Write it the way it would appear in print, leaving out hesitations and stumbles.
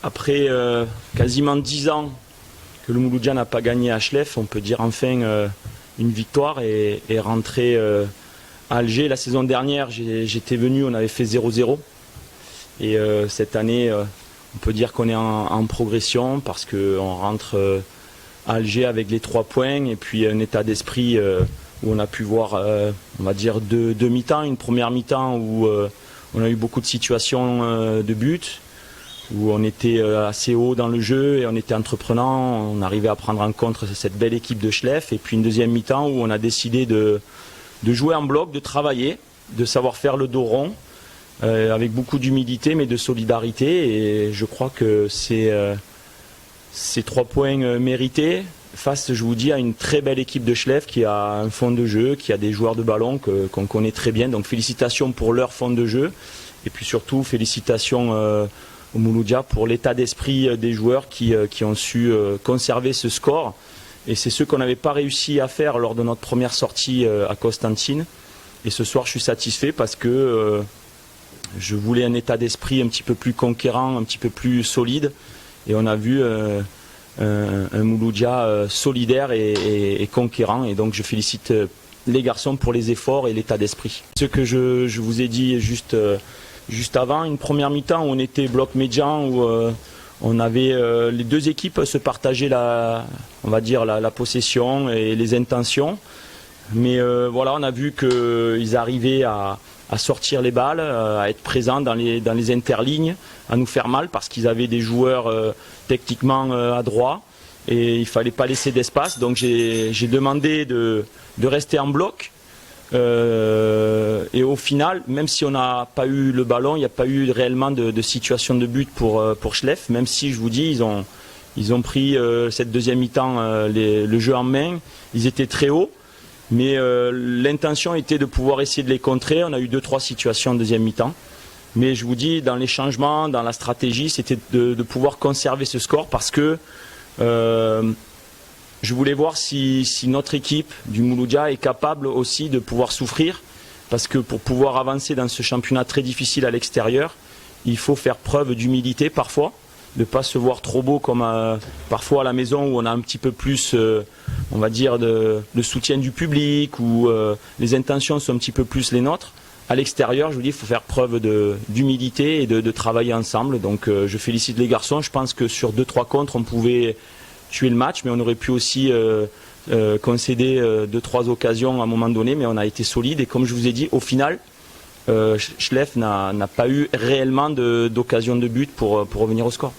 Après quasiment 10 ans que le Mouloudia n'a pas gagné à Chlef, on peut dire enfin une victoire et rentrer à Alger. La saison dernière, j'étais venu, on avait fait 0-0. Et cette année, on peut dire qu'on est en progression parce qu'on rentre à Alger avec les 3 points et puis un état d'esprit où on a pu voir, on va dire, deux mi-temps. Une première mi-temps où on a eu beaucoup de situations de but, où on était assez haut dans le jeu et on était entreprenant, on arrivait à prendre en compte cette belle équipe de Chlef. Et puis une deuxième mi-temps où on a décidé de jouer en bloc, de travailler, de savoir faire le dos rond, avec beaucoup d'humilité mais de solidarité. Et je crois que c'est ces 3 points mérités face, je vous dis, à une très belle équipe de Chlef qui a un fond de jeu, qui a des joueurs de ballon qu'on connaît très bien. Donc félicitations pour leur fond de jeu et puis surtout félicitations au Mouloudia pour l'état d'esprit des joueurs qui ont su conserver ce score. Et c'est ce qu'on n'avait pas réussi à faire lors de notre première sortie à Constantine. Et ce soir, je suis satisfait parce que je voulais un état d'esprit un petit peu plus conquérant, un petit peu plus solide. Et on a vu un Mouloudia solidaire et conquérant. Et donc je félicite les garçons pour les efforts et l'état d'esprit. Ce que je vous ai dit juste avant, une première mi-temps où on était bloc médian, où on avait les 2 équipes se partageaient la possession et les intentions. Mais voilà, on a vu qu'ils arrivaient à sortir les balles, à être présents dans les interlignes, à nous faire mal parce qu'ils avaient des joueurs techniquement adroits et il ne fallait pas laisser d'espace. Donc j'ai demandé de rester en bloc. Et au final, même si on n'a pas eu le ballon, il n'y a pas eu réellement de situation de but pour Chlef, même si je vous dis, ils ont pris cette deuxième mi-temps le jeu en main, ils étaient très hauts, mais l'intention était de pouvoir essayer de les contrer. On a eu 2-3 situations en deuxième mi-temps, mais je vous dis, dans les changements, dans la stratégie, c'était de pouvoir conserver ce score parce que je voulais voir si notre équipe du Mouloudia est capable aussi de pouvoir souffrir, parce que pour pouvoir avancer dans ce championnat très difficile à l'extérieur, il faut faire preuve d'humilité parfois, de ne pas se voir trop beau comme parfois à la maison où on a un petit peu plus, on va dire, de soutien du public, où les intentions sont un petit peu plus les nôtres. À l'extérieur, je vous dis, il faut faire preuve d'humilité et de travailler ensemble. Donc je félicite les garçons. Je pense que sur 2-3 contres, on pouvait tuer le match, mais on aurait pu aussi concéder 2-3 occasions à un moment donné, mais on a été solide. Et comme je vous ai dit, au final, Chlef n'a pas eu réellement d'occasion de but pour revenir au score.